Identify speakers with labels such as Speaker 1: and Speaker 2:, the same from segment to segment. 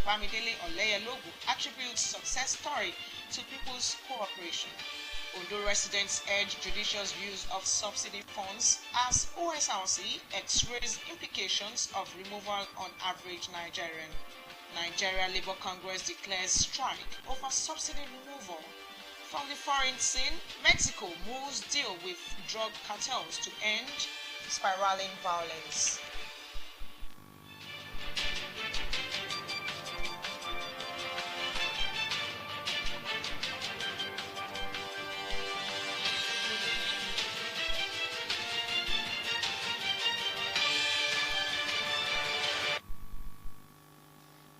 Speaker 1: Bamidele Oleyelogun attributes success story to people's cooperation. Ondo residents urge judicious use of subsidy funds as OSRC x-rays implications of removal on average Nigerian. Nigeria Labour Congress declares strike over subsidy removal. From the foreign scene, Mexico moves deal with drug cartels to end spiraling violence.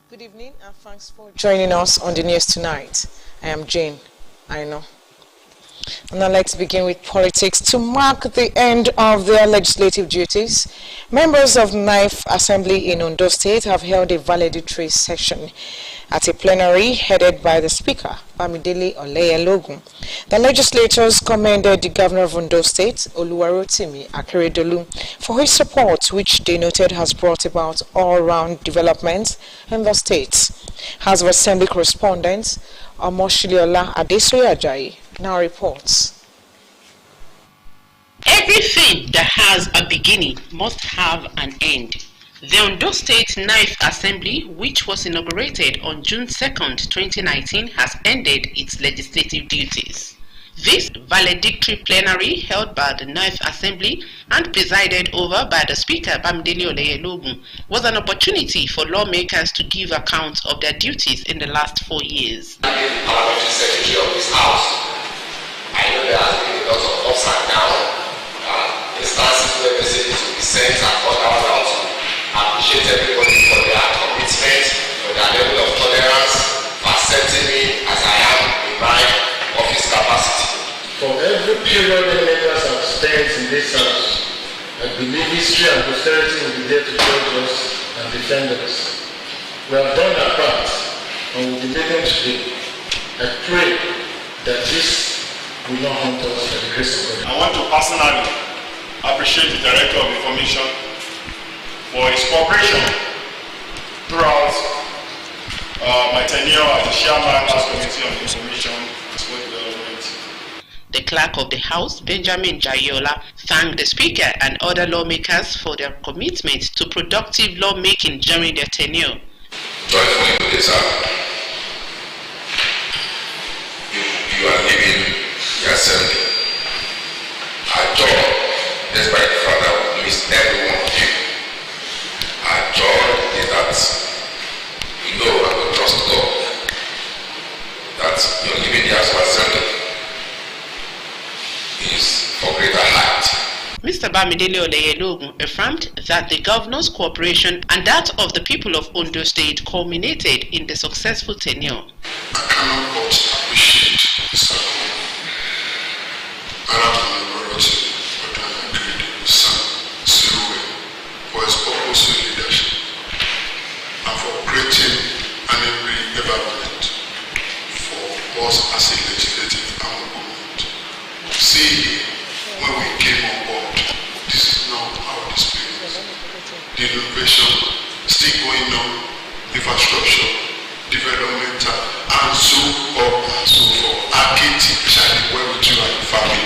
Speaker 1: Good evening and thanks for joining us on the news tonight. I am Jane. I know. And I'd like to begin with politics. To mark the end of their legislative duties, members of the 9th Assembly in Ondo State have held a valedictory session at a plenary headed by the Speaker, Bamidele Oleyelogun. The legislators commended the Governor of Ondo State, Oluwarotimi Akeredolu, for his support, which they noted has brought about all-round development in the state. House of Assembly correspondent Omoshiliola Adesoye Ajayi now reports.
Speaker 2: Everything that has a beginning must have an end. The Ondo State 9th Assembly, which was inaugurated on June 2nd, 2019, has ended its legislative duties. This valedictory plenary, held by the 9th Assembly and presided over by the Speaker Bamidele Oleyelogun, was an opportunity for lawmakers to give account of their duties in the last 4 years.
Speaker 3: Parliamentary Secretary of this House, I know there has been a lot of ups and downs, instances where messages will be sent and others out to appreciate everybody for their commitment, for their level of tolerance, for accepting me as I am in my office capacity.
Speaker 4: For every period the members have spent in this house, I believe history and posterity will be there to judge us and defend us. We have done our part and will be living today. I pray that this will not haunt us by the grace of God.
Speaker 5: I want to personally appreciate the Director of Information for his cooperation throughout my tenure as the Chairman of the Committee on Information and Sport Development.
Speaker 2: The Clerk of the House, Benjamin Jayola, thanked the Speaker and other lawmakers for their commitment to productive lawmaking during their tenure.
Speaker 3: Joyfully to this you are leaving the assembly. Our joy, despite the fact that we miss every one of you, our joy is that we know and we trust God that you're leaving the House of Assembly is for greater height.
Speaker 2: Mr. Bamidele Oleyelogun affirmed that the Governor's cooperation and that of the people of Ondo State culminated in the successful tenure.
Speaker 6: I cannot but appreciate Mr. Arab Minority, but I agreed with Sam Silwe for his purposeful leadership and for creating an enabling environment for us as a legislative arm of government. See, when we came on board, this is not our experience. The innovation still going on, infrastructure, developmental, and so on and so forth. Architecture, where would you and your family?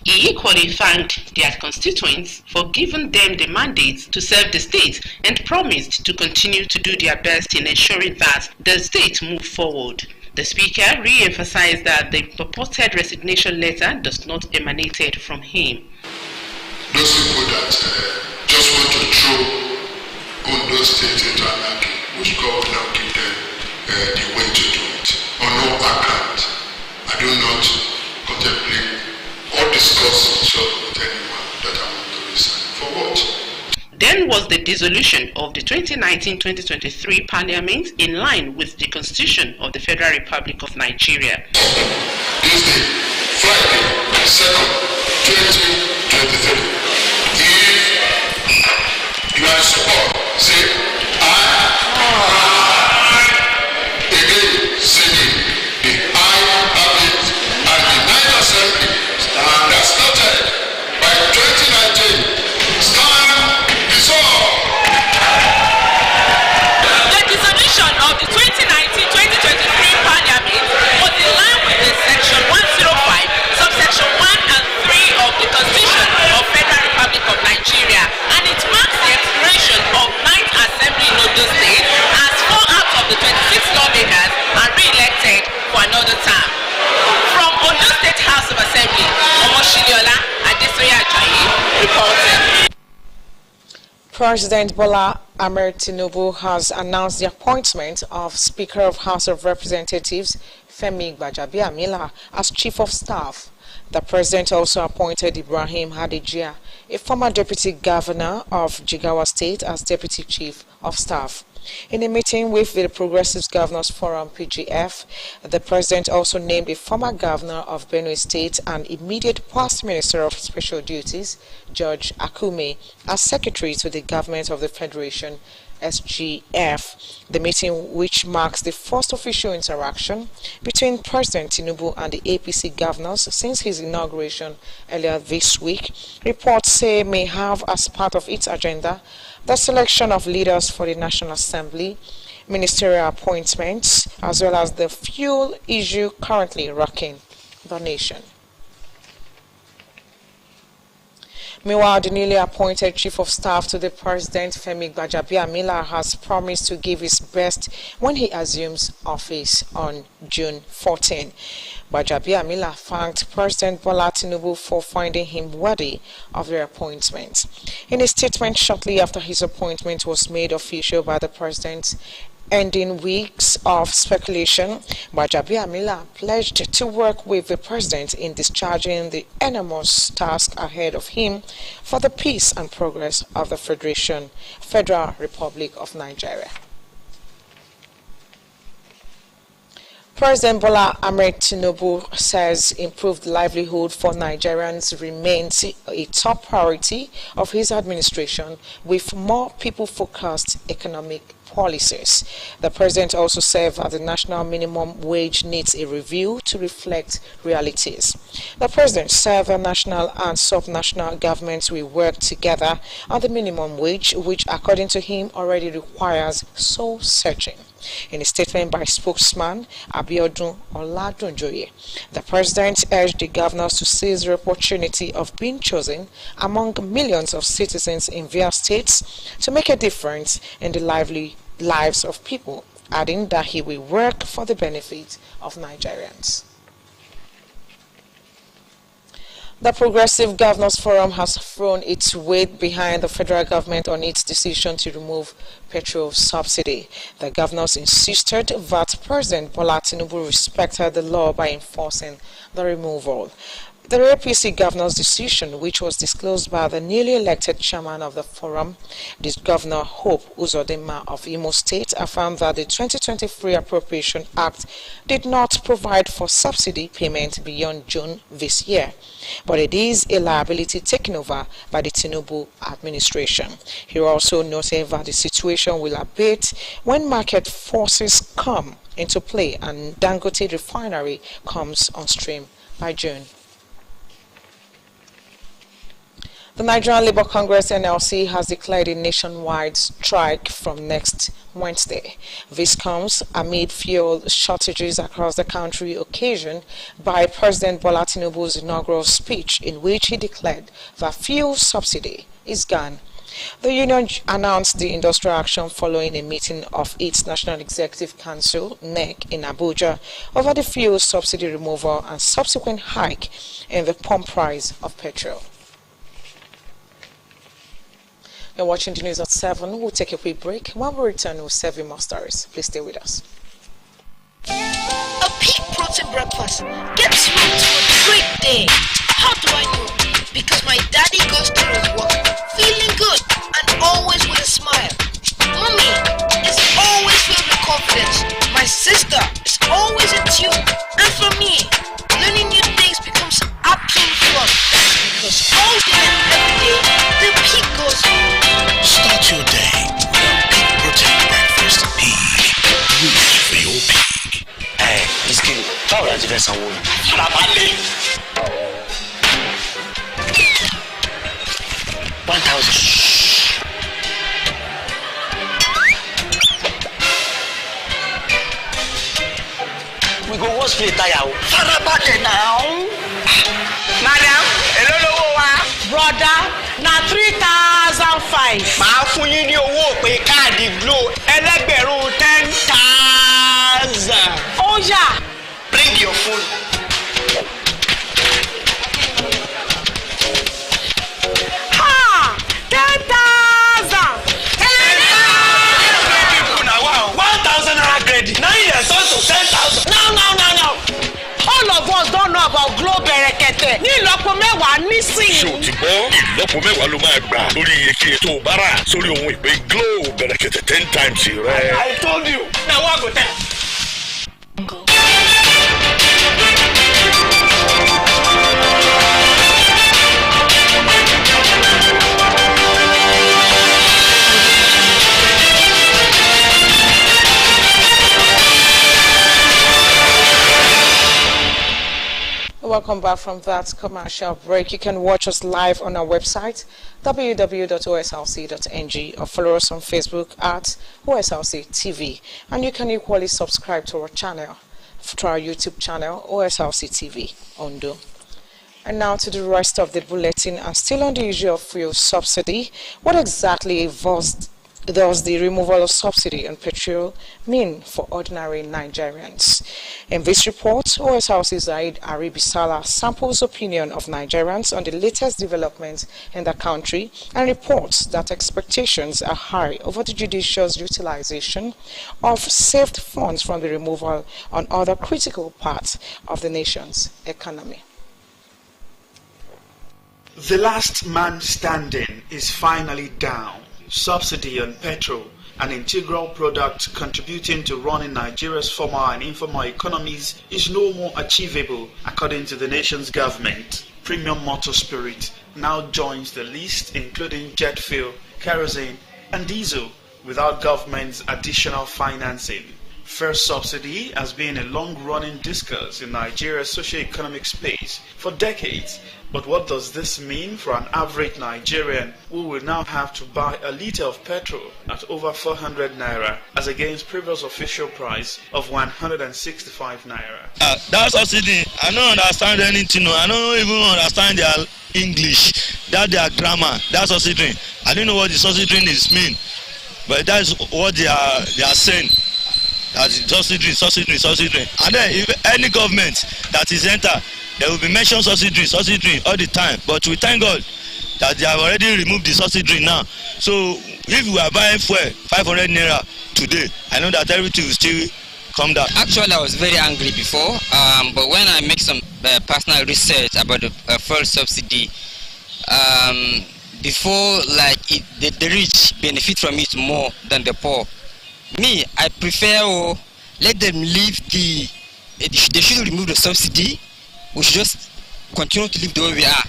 Speaker 2: He equally thanked their constituents for giving them the mandate to serve the state and promised to continue to do their best in ensuring that the state move forward. The Speaker re-emphasized that the purported resignation letter does not emanate from him.
Speaker 6: Those people that just want to throw Ondo State into anarchy, which God will now give them the way to do it. On no account, I do not contemplate or discuss with anyone that I want to resign. For what?
Speaker 2: Then was the dissolution of the 2019-2023 Parliament in line with the Constitution of the Federal Republic of Nigeria.
Speaker 6: This day, Friday, 2nd, 2023. If you are in support, say again, singing the I have it and the 9th Assembly that started by 2019 stand resolved.
Speaker 7: The dissolution
Speaker 1: President Bola Ahmed Tinubu has announced the appointment of Speaker of House of Representatives Femi Gbajabiamila as Chief of Staff. The president also appointed Ibrahim Hadijia, a former deputy governor of Jigawa State, as deputy chief of staff. In a meeting with the Progressive Governors Forum (PGF), the president also named a former governor of Benue State and immediate past minister of special duties, George Akume, as secretary to the government of the Federation (SGF). The meeting, which marks the first official interaction between President Tinubu and the APC governors since his inauguration earlier this week, reports say may have as part of its agenda the selection of leaders for the National Assembly, ministerial appointments, as well as the fuel issue currently rocking the nation. Meanwhile, the newly appointed Chief of Staff to the President, Femi Gbajabiamila, has promised to give his best when he assumes office on June 14. Gbajabiamila thanked President Bola Tinubu for finding him worthy of the appointment. In a statement shortly after his appointment was made official by the President, ending weeks of speculation, Gbajabiamila pledged to work with the president in discharging the enormous task ahead of him for the peace and progress of the Federal Republic of Nigeria. President Bola Ahmed Tinubu says improved livelihood for Nigerians remains a top priority of his administration, with more people-focused economic policies. The president also said that the national minimum wage needs a review to reflect realities. The president said the national and sub-national governments will work together on the minimum wage, which according to him already requires soul searching. In a statement by spokesman Abiodun Oladunjoye, the president urged the governors to seize the opportunity of being chosen among millions of citizens in their states to make a difference in the lives of people, adding that he will work for the benefit of Nigerians. The Progressive Governors Forum has thrown its weight behind the federal government on its decision to remove petrol subsidy. The governors insisted that President Bola Tinubu respected the law by enforcing the removal. The APC governor's decision, which was disclosed by the newly elected chairman of the forum, this Governor Hope Uzodinma of Imo State, affirmed that the 2023 Appropriation Act did not provide for subsidy payment beyond June this year, but it is a liability taken over by the Tinubu administration. He also noted that the situation will abate when market forces come into play and Dangote refinery comes on stream by June. The Nigerian Labour Congress (NLC) has declared a nationwide strike from next Wednesday. This comes amid fuel shortages across the country occasioned by President Bola Tinubu's inaugural speech, in which he declared that fuel subsidy is gone. The union announced the industrial action following a meeting of its National Executive Council (NEC) in Abuja over the fuel subsidy removal and subsequent hike in the pump price of petrol. You're watching the news at 7. We'll take a quick break. When we return, we'll serve you more stories. Please stay with us.
Speaker 7: A peak protein breakfast gets you to a great day. How do I know? Because my daddy goes to his work feeling good and always with a smile. Mommy is always filled with confidence. My sister is always in tune. And for me, learning new things becomes absolute fun. Because all day and every day, the peak goes on.
Speaker 8: Start your day with a peak protein breakfast. Peak. Reach for your peak.
Speaker 9: Hey, this kid, how are you guys? 1,000. We go wash play tire. Farabale now.
Speaker 10: Madam, hello, brother, na 3,005. Màá fún yín ní owó pé káàdì Glo ẹlẹ́gbẹ̀rún 10,000. Oh yeah. Bring your phone. Ha! 10,000. mẹ́wàá nísìnyí.
Speaker 8: ṣé o ti gbọ́ ìlọ́po mẹ́wàá ló máa gbà lórí iyekíye tó o bá rà sórí ohun ìpè Glo bẹ̀rẹ̀ kẹ̀tẹ̀ 10 times rẹ̀.
Speaker 10: I told you. Now what go tell?
Speaker 1: Welcome back from that commercial break. You can watch us live on our website www.osrc.ng or follow us on Facebook at OSRC TV, and you can equally subscribe to our channel, to our YouTube channel OSRC TV Ondo. And now to the rest of the bulletin, and still on the issue of fuel subsidy. What exactly does the removal of subsidy on petrol mean for ordinary Nigerians? In this report, OSRC Zaid Aribisala samples opinion of Nigerians on the latest developments in the country and reports that expectations are high over the judicious utilization of saved funds from the removal on other critical parts of the nation's economy.
Speaker 11: The last man standing is finally down. Subsidy on petrol, an integral product contributing to running Nigeria's formal and informal economies, is no more achievable according to the nation's government. Premium motor spirit now joins the list, including jet fuel, kerosene and diesel, without government's additional financing. First subsidy has been a long-running discourse in Nigeria's socio-economic space for decades. But what does this mean for an average Nigerian who will now have to buy a litre of petrol at over 400 naira as against previous official price of 165 naira?
Speaker 12: That subsidy, I don't understand anything. I don't even understand their English, that their grammar. That subsidy, I don't know what the subsidy is mean, but that's what they are saying. That subsidy. And then if any government that is entered, there will be mentioned subsidy all the time. But we thank God that they have already removed the subsidy now. So if we are buying fuel 500 naira today, I know that everything will still come down.
Speaker 13: Actually, I was very angry before, but when I make some personal research about the fuel subsidy, before the rich benefit from it more than the poor. Me, I prefer let them leave they should remove the subsidy. We should just continue to live the way we are.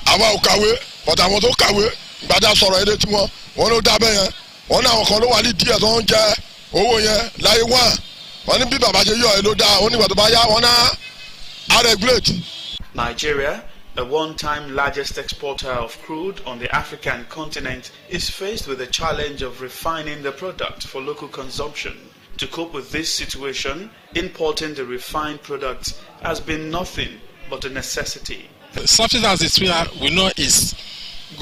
Speaker 6: Àwa ò kàwé, but àwọn tó kàwé gbadá sọ̀rọ̀ èdè tí wọ́n ló dábẹ́ yẹn. Wọ́n ní àwọn kan ló wà ní díẹ̀ tó ń jẹ owó yẹn láyé wá. Wọ́n ní bí bàbá ṣe yọ ẹ ló dá, ó ní ìgbà tó bá yá, wọ́n náà á regulate.
Speaker 11: Nigeria, a one-time largest exporter of crude on the African continent, is faced with the challenge of refining the product for local consumption. To cope with this situation, importing the refined product has been nothing but a necessity.
Speaker 14: The subsidy, as we know, is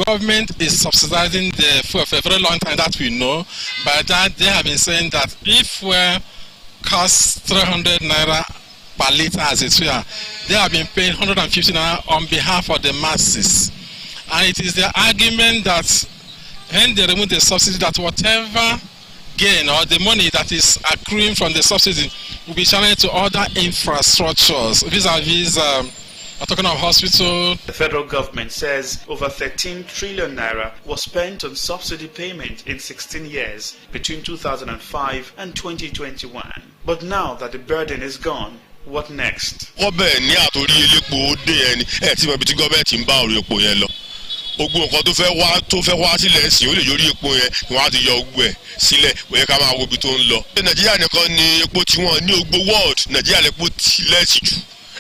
Speaker 14: government is subsidizing the fuel for a very long time. That we know. By that, they have been saying that if fuel costs 300 naira per litre as it's here, they have been paying 150 naira on behalf of the masses. And it is the argument that when they remove the subsidy, that whatever gain or the money that is accruing from the subsidy will be channeled to other infrastructures, vis-a-vis, we're talking of hospital.
Speaker 11: The federal government says over 13 trillion naira was spent on subsidy payment in 16 years between 2005 and 2021. But now that the burden is gone, what next?
Speaker 6: Ogun nǹkan tó fẹ́ wá sílẹ̀ sí ó lè yọrí epo yẹn ni wọ́n á ti yọ ogun ẹ̀ sílẹ̀ ó yẹ ká máa wo ibi tó ń lọ. Nàìjíríà nìkan ni epo tí wọ́n ní ogbó world Nàìjíríà lẹ́pọ̀ tí lẹ́sì jù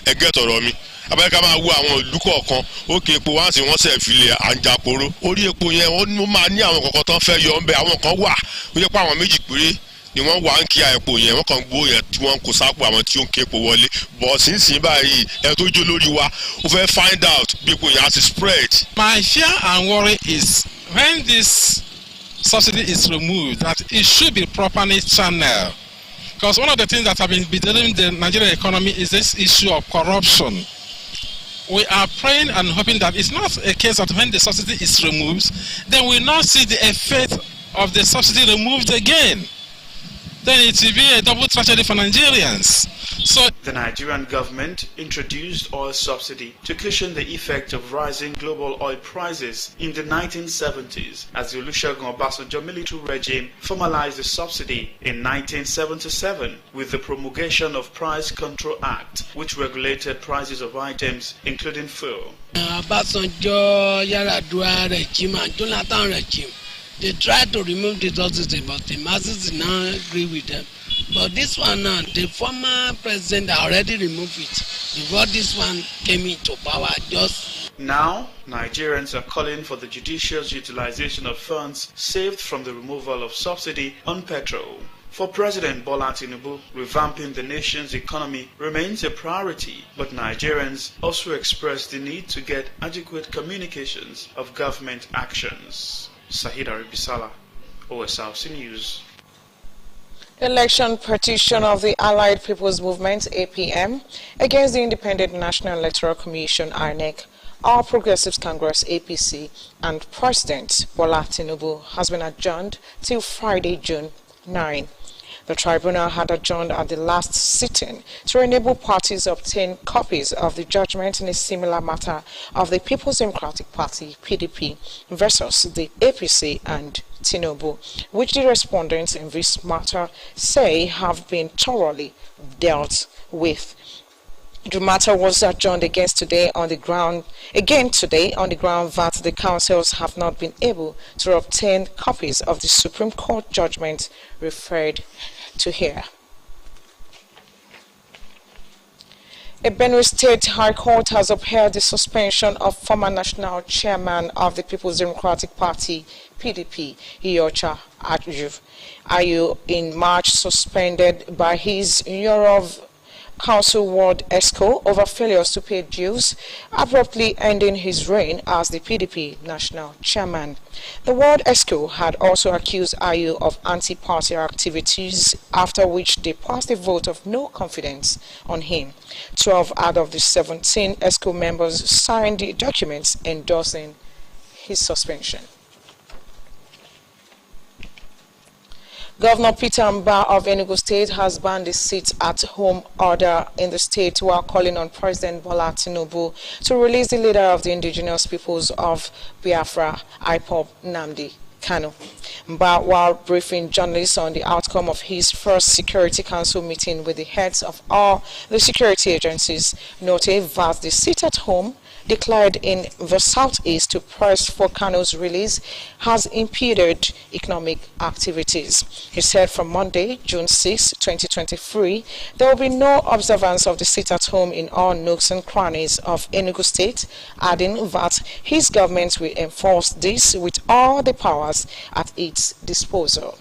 Speaker 6: ẹgẹ́ tọ̀rọ̀ mi. Abẹ́rẹ́ ká máa wo àwọn ìlú kọ̀ọ̀kan ó ké epo wá sí wọ́n sẹ̀ filẹ̀ àǹjàporo. Orí epo yẹn wọ́n máa ní àwọn kọ̀ọ̀kan tó ń fẹ́ yọ ọ́nbẹ àwọn kan wà ó yẹ pé àwọn méjì péré ni wọ́n wá ń kí epo yẹn wọ́n kàn gbó yẹn tí wọ́n kó sápò àwọn tí ó ń ké epo wọlé bọ̀ sínsìn báyìí ẹ tó jó lórí wa ó fẹ́ find out bí epo yẹn á ti spread.
Speaker 14: My fear and worry is when this subsidy is removed that it should be properly channeled, because one of the things that have been bedeviling the Nigerian economy is this issue of corruption. We are praying and hoping that it's not a case that when the subsidy is removed, then we now see the effect of the subsidy removed again. Then it will be a double tragedy for Nigerians. So
Speaker 11: the Nigerian government introduced oil subsidy to cushion the effect of rising global oil prices in the 1970s as the Olusegun Obasanjo military regime formalized the subsidy in 1977 with the promulgation of Price Control Act, which regulated prices of items including fuel.
Speaker 15: Obasanjo, Yaradua regime and Jonathan regime, they tried to remove the subsidy, but the masses did not agree with them. But this one now, the former president already removed it before this one came into power.
Speaker 11: Now, Nigerians are calling for the judicious utilization of funds saved from the removal of subsidy on petrol. For President Bola Tinubu, revamping the nation's economy remains a priority, but Nigerians also express the need to get adequate communications of government actions. Sahid Aribisala, OSRC News.
Speaker 1: Election petition of the Allied People's Movement (APM) against the Independent National Electoral Commission (INEC), All Progressives Congress (APC), and President Bola Tinubu has been adjourned till Friday, June 9. The tribunal had adjourned at the last sitting to enable parties obtain copies of the judgment in a similar matter of the People's Democratic Party (PDP) versus the APC and Tinubu, which the respondents in this matter say have been thoroughly dealt with. The matter was adjourned again today on the ground that the councils have not been able to obtain copies of the Supreme Court judgment referred to here. A Benue State High Court has upheld the suspension of former national chairman of the People's Democratic Party (PDP), Iyorchia Ayu, in March, suspended by his Yorov Council Ward ESCO over failures to pay dues, abruptly ending his reign as the PDP national chairman. The Ward ESCO had also accused Ayu of anti-party activities, after which they passed a vote of no confidence on him. 12 out of the 17 ESCO members signed the documents endorsing his suspension. Governor Peter Mba of Enugu State has banned the sit-at-home order in the state while calling on President Bola Tinubu to release the leader of the indigenous peoples of Biafra, IPOB, Nnamdi Kanu. Mba, while briefing journalists on the outcome of his first Security Council meeting with the heads of all the security agencies, noted that the sit-at-home declared in the southeast to press for Kanu's release has impeded economic activities. He said from Monday, June 6, 2023, there will be no observance of the sit-at-home in all nooks and crannies of Enugu State, adding that his government will enforce this with all the powers at its disposal.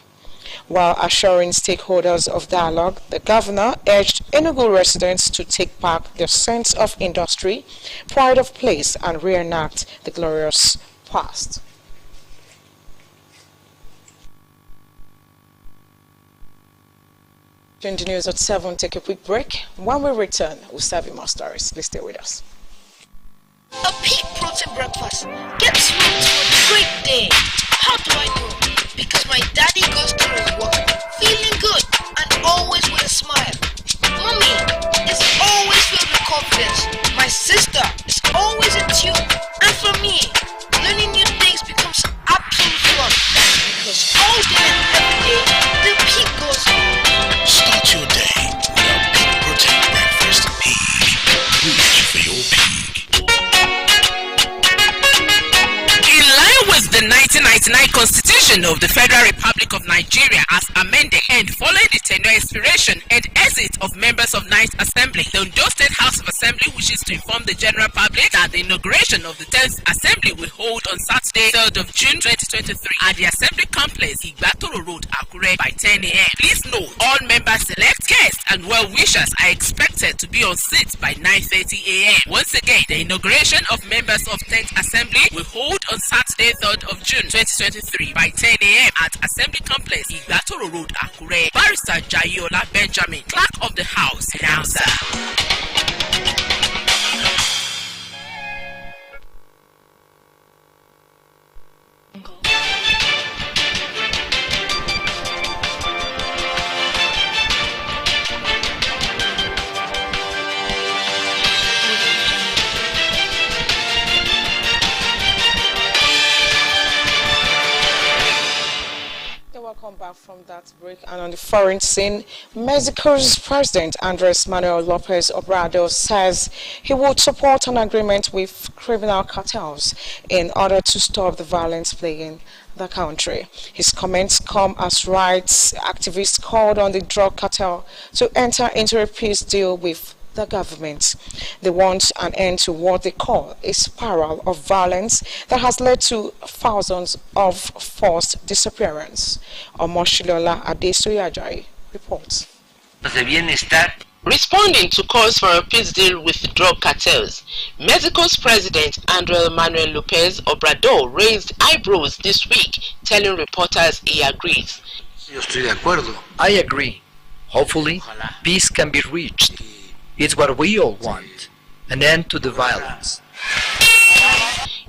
Speaker 1: While assuring stakeholders of dialogue, the governor urged Enugu residents to take back their sense of industry, pride of place, and reenact the glorious past. During the news at 7, take a quick break. When we return, we'll serve you more stories. Please stay with us.
Speaker 7: A peak protein breakfast gets me to a great day. How do I know? Because my daddy goes through his work feeling good and always with a smile. Mommy is always filled with confidence. My sister is always in tune. And for me, learning new things becomes absolute fun. Because all day and every day, the peak goes on.
Speaker 8: Start your day with a peak protein breakfast. Peak. Reach for your peak.
Speaker 2: In line with the 1999 Constitution of the Federal Republic of Nigeria as amended and following the tenure expiration and exit of members of Ninth Assembly, the Ondo State House of Assembly wishes to inform the general public that the inauguration of the 10th Assembly will hold on Saturday, 3rd of June 2023 at the Assembly Complex, Igbatoro Road, Akure by 10 a.m. Please note, all members, select guests and well-wishers are expected to be on seats by 9:30 a.m. Once again, the inauguration of members of 10th Assembly will hold on Saturday, 3rd of June 2023 by 10 a.m. at Assembly Complex, Igbatoro Road, Akure. Barrister Jayola Benjamin, Clerk of the House, announcer.
Speaker 1: that break, and on the foreign scene, Mexico's President Andres Manuel Lopez Obrador says he would support an agreement with criminal cartels in order to stop the violence plaguing the country. His comments come as rights activists called on the drug cartel to enter into a peace deal with the government. They want an end to what they call a spiral of violence that has led to thousands of forced disappearance. Omoshilola Adesoyajayi reports.
Speaker 2: Responding to calls for a peace deal with drug cartels, Mexico's President Andres Manuel Lopez Obrador raised eyebrows this week, telling reporters he agrees.
Speaker 16: I agree. Hopefully, peace can be reached. It's what we all want, an end to the violence.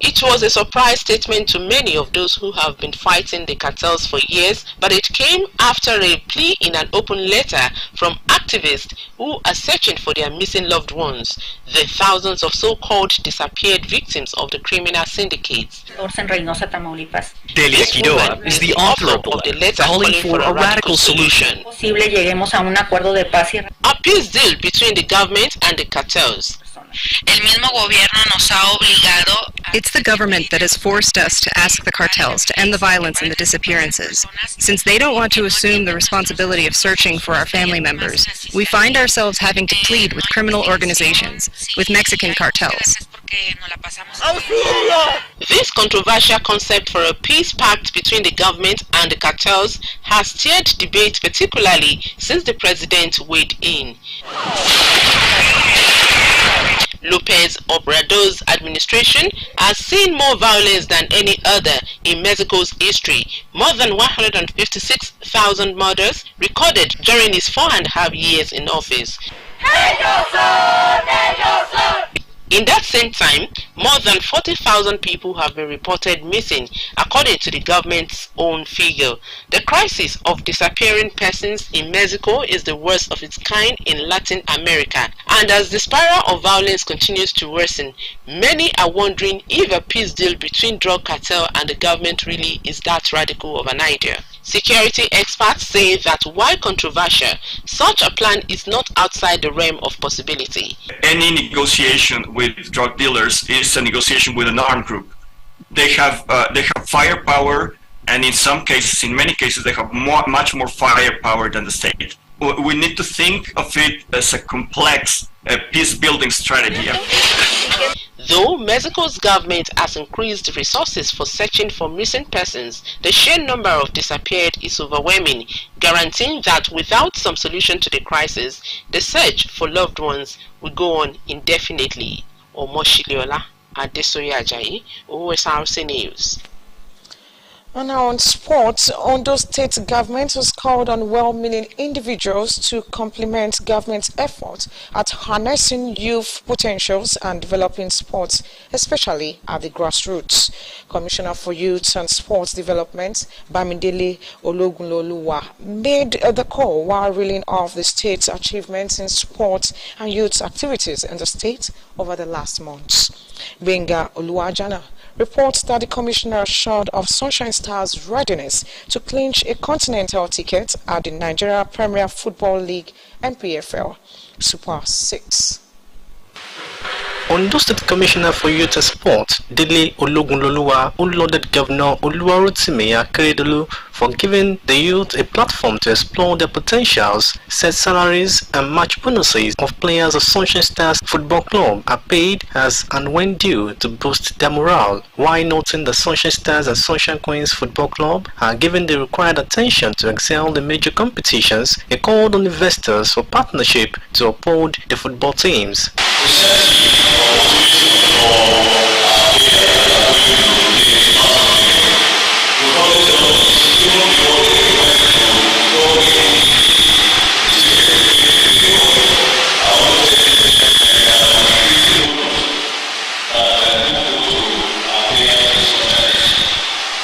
Speaker 2: It was a surprise statement to many of those who have been fighting the cartels for years, but it came after a plea in an open letter from activists who are searching for their missing loved ones, the thousands of so-called disappeared victims of the criminal syndicates.
Speaker 16: Delia Quiroa is the author of the letter calling for a radical solution.
Speaker 2: A peace deal between the government and the cartels.
Speaker 17: It's the government that has forced us to ask the cartels to end the violence and the disappearances. Since they don't want to assume the responsibility of searching for our family members, we find ourselves having to plead with criminal organizations, with Mexican cartels.
Speaker 2: This controversial concept for a peace pact between the government and the cartels has stirred debate, particularly since the president weighed in. Lopez Obrador's administration has seen more violence than any other in Mexico's history. More than 156,000 murders recorded during his 4.5 years in office. In that same time, more than 40,000 people have been reported missing, according to the government's own figure. The crisis of disappearing persons in Mexico is the worst of its kind in Latin America, and as the spiral of violence continues to worsen, many are wondering if a peace deal between drug cartel and the government really is that radical of an idea. Security experts say that while controversial, such a plan is not outside the realm of possibility.
Speaker 18: Any negotiation with drug dealers is a negotiation with an armed group. They have firepower, and in some cases, in many cases, they have much more firepower than the state. We need to think of it as a complex peace-building strategy.
Speaker 2: Though Mexico's government has increased resources for searching for missing persons, the sheer number of disappeared is overwhelming, guaranteeing that without some solution to the crisis, the search for loved ones will go on indefinitely. Omoshiliola Adesoyajayi, Osrc News.
Speaker 1: And now on sports, Ondo State government has called on well-meaning individuals to complement government's efforts at harnessing youth potentials and developing sports, especially at the grassroots. Commissioner for Youth and Sports Development, Bamidele Ologunloluwa, made the call while reeling off the state's achievements in sports and youth activities in the state over the last months. Benga Oluwajana reports that the commissioner assured of Sunshine Stars' readiness to clinch a continental ticket at the Nigeria Premier Football League (NPFL) Super 6.
Speaker 19: Ondo State Commissioner for Youth and Sport, Dele Ologunloluwa, who lauded Governor Oluwarotimi Akeredolu for giving the youth a platform to explore their potentials, set salaries and match bonuses of players of Sunshine Stars Football Club are paid as and when due to boost their morale, while noting the Sunshine Stars and Sunshine Queens Football Club are given the required attention to excel in major competitions. He called on investors for partnership to uphold the football teams.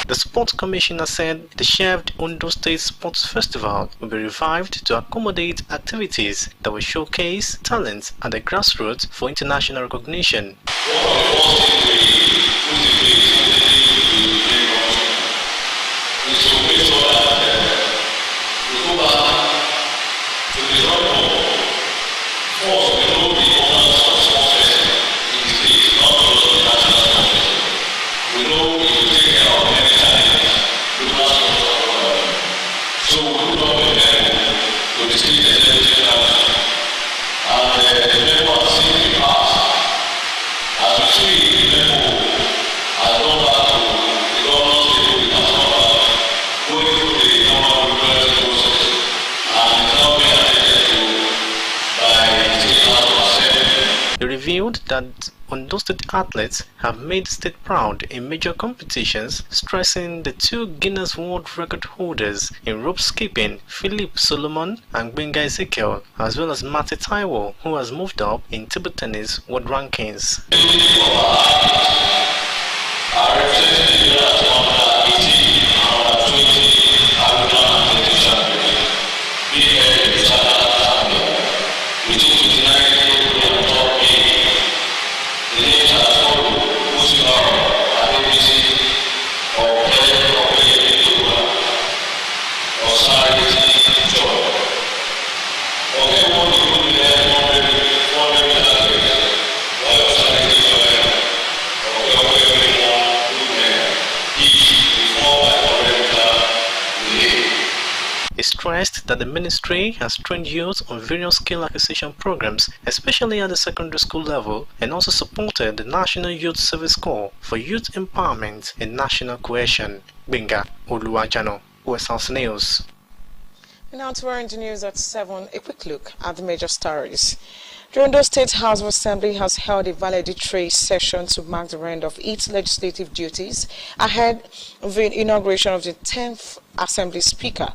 Speaker 19: The Sports Commissioner said the shelved Ondo State Sports Festival will be revived to accommodate activities that will showcase talent at the grassroots for international recognition. revealed that Ondo State athletes have made the state proud in major competitions, stressing the two Guinness World Record holders in rope skipping, Philip Solomon and Benga Ezekiel, as well as Mate Taiwo, who has moved up in table tennis world rankings. He stressed that the ministry has trained youth on various skill acquisition programs, especially at the secondary school level, and also supported the National Youth Service Corps for youth empowerment and national cohesion. Benga Oluwajano, West House News.
Speaker 1: Now to our news at 7, a quick look at the major stories. The Ondo State House of Assembly has held a valedictory session to mark the end of its legislative duties ahead of the inauguration of the 10th Assembly Speaker.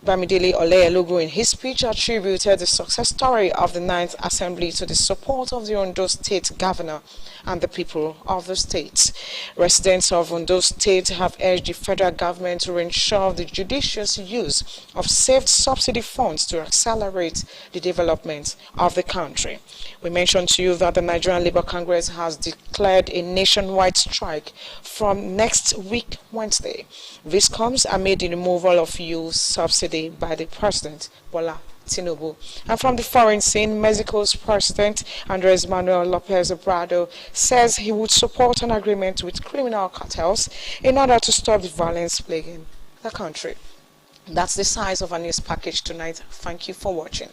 Speaker 1: Bamidele Oleyelogo in his speech attributed the success story of the 9th Assembly to the support of the Ondo State Governor and the people of the state. Residents of Ondo State have urged the federal government to ensure the judicious use of saved subsidy funds to accelerate the development of the country. We mentioned to you that the Nigerian Labour Congress has declared a nationwide strike from next week, Wednesday. This comes amid the removal of fuel subsidy by the President, Bola Tinubu. And from the foreign scene, Mexico's President, Andres Manuel Lopez Obrador, says he would support an agreement with criminal cartels in order to stop the violence plaguing the country. That's the size of our news package tonight. Thank you for watching.